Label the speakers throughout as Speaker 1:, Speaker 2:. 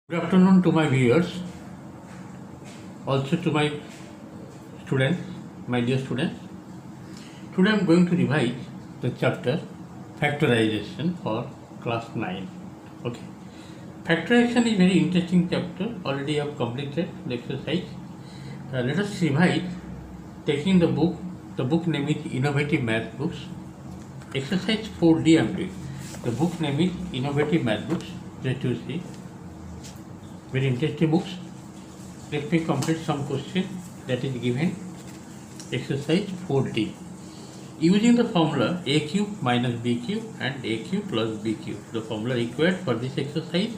Speaker 1: Good afternoon to my viewers, also to my students, my dear students. Today I am going to revise the chapter factorization for class 9. Okay. Factorization is very interesting chapter. Already I have completed the exercise. Let us revise taking the book. The book name is Innovative Math Books. Exercise 4D I am doing. The book name is Innovative Math Books. Just to see. Very interesting books. Let me complete some question that is given. Exercise 4D. Using the formula a cube minus b cube and a cube plus b cube. The formula required for this exercise,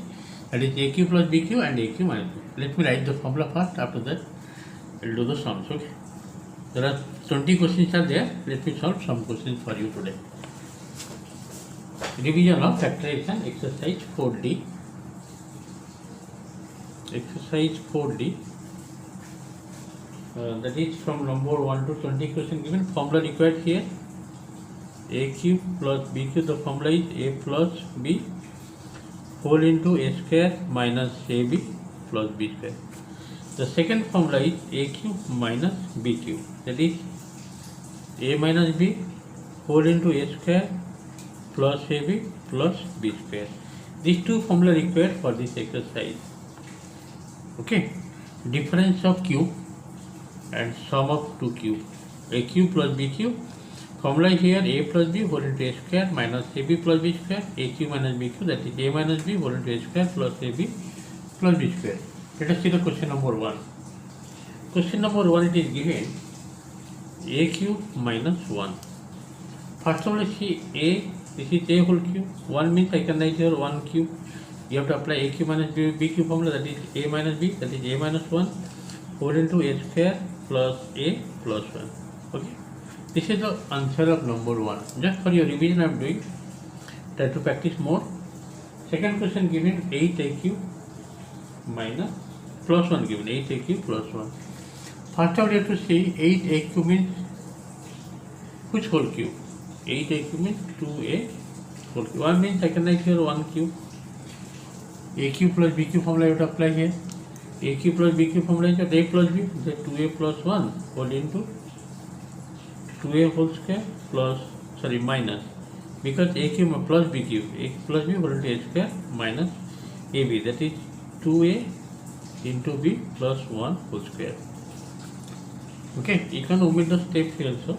Speaker 1: that is a cube plus b cube and a cube minus b. Let me write the formula first. After that, I will do the sums. Okay. There are 20 questions are there. Let me solve some questions for you today. Revision of factorization exercise 4D. Exercise 4D, that is from number 1 to 20 question given. Formula required here, a cube plus b cube. The formula is a plus b whole into a square minus ab plus b square. The second formula is a cube minus b cube, that is a minus b whole into a square plus ab plus b square. These two formula required for this exercise. Okay, difference of cube and sum of two cube. A cube plus b cube. Formula here a plus b whole into a square minus ab plus b square. A cube minus b cube, that is a minus b whole into a square plus ab plus b square. Let us see the question number 1. Question number 1, it is given a cube minus 1. First of all, see a, this is a whole cube. 1 means I can write here 1 cube. You have to apply a cube minus b cube formula, that is a minus b, that is a minus 1 whole into a square plus a plus 1. Okay, this is the answer of number 1. Just for your revision I am doing. Try to practice more. Second question given 8a cube minus plus 1 given, 8a cube plus 1. First of all you have to see 8a cube means which whole cube? 8a cube means 2a whole cube. 1 means I can write here 1 cube. A cube plus b cube formula you have to apply here. A cube plus b cube formula is a plus b, that 2a plus 1 whole into 2a whole square plus, sorry, minus, because a cube plus b cube, a plus b whole into a square minus ab, that is 2a into b plus 1 whole square. Okay, you can omit the step here also.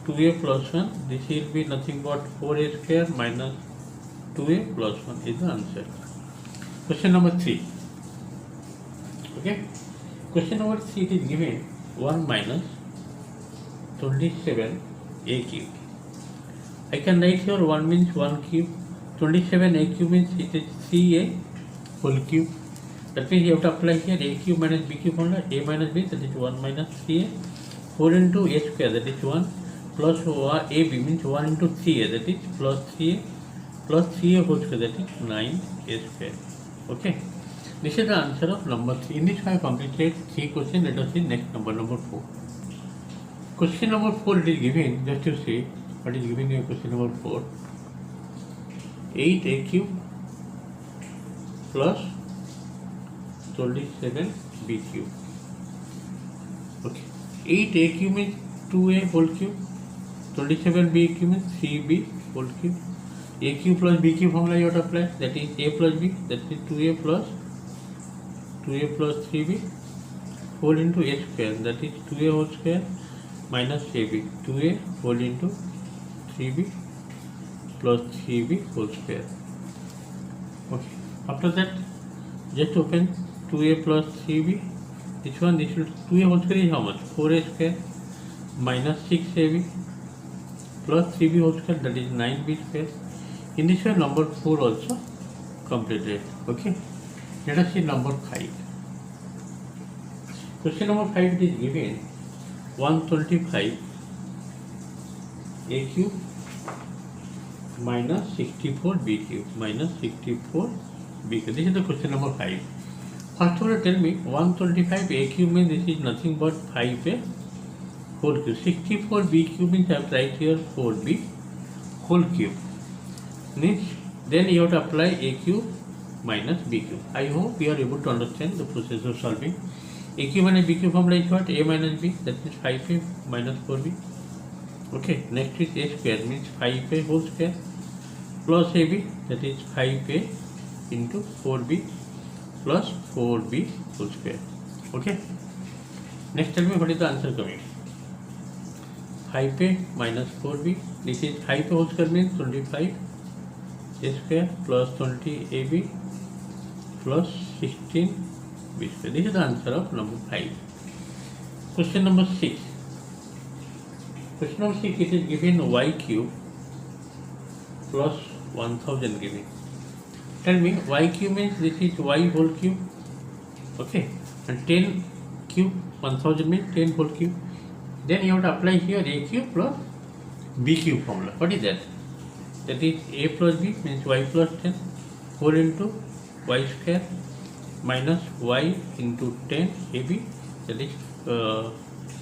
Speaker 1: 2a plus 1, this will be nothing but 4a square minus 2a plus 1 is the answer. Question number 3. Okay. Question number 3, it is given 1 minus 27a cube. I can write here 1 means 1 cube. 27a cube means it is 3a whole cube. That means you have to apply here a cube minus b cube formula. A minus b, that is 1 minus 3a whole into a square, that is 1 plus ab means 1 into 3a, that is plus 3a plus 3a whole square, that is 9a square. Okay, this is the answer of number 3. In this I have completed 3 questions. Let us see next number 4. Question number 4, it is given, just to see what is given in question number 4. 8a cube plus 27b cube. Okay, 8a cube means 2a whole cube, 27b cube means 3b whole cube. A cube plus b cube formula you have to apply, that is a plus b, that is 2a plus 3b whole into a square, that is 2a whole square minus ab, 2a whole into 3b plus 3b whole square. Okay, after that just open 2a plus 3b. This one, this will 2a whole square is how much? 4a square minus 6ab plus 3b whole square, that is 9b square. In this way, number 4 also completed. Okay. Let us see number 5. Question number 5, it is given 125 a cube minus 64 b cube minus 64 b cube. This is the question number 5. First of all, tell me 125 a cube means this is nothing but 5a whole cube. 64 b cube means I have to write here 4b whole cube. Means then you have to apply a cube minus b cube. I hope we are able to understand the process of solving. A cube minus b cube formula is what? A minus b, that means 5a minus 4b. Okay, next is a square, means 5a whole square plus ab, that is 5a into 4b plus 4b whole square. Okay, next tell me what is the answer coming. 5a minus 4b, this is 5a whole square means 25 a square plus 20ab plus 16b square. This is the answer of number 5. Question number 6. Question number 6, it is given y cube plus 1000 given. Tell me, y cube means this is y whole cube. Okay, and 10 cube 1000 means 10 whole cube. Then you have to apply here a cube plus b cube formula. What is that? That is a plus b means y plus 10 whole into y square minus y into 10 ab, that is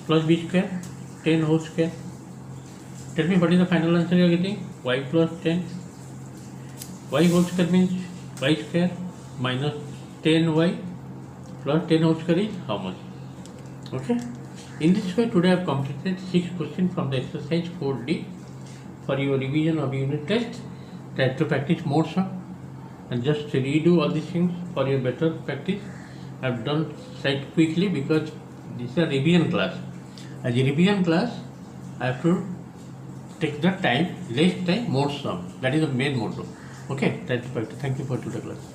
Speaker 1: plus b square 10 whole square. Tell me what is the final answer you are getting? Y plus 10, y whole square means y square minus 10y plus 10 whole square is how much? Okay. In this way, today I have completed 6 questions from the exercise 4D for your revision of unit test. Try to practice more sum and just redo all these things for your better practice. I have done slightly quickly because this is a revision class. As a revision class, I have to take the time, less time, more sum. That is the main motto. Okay, try to practice. Thank you for today's class.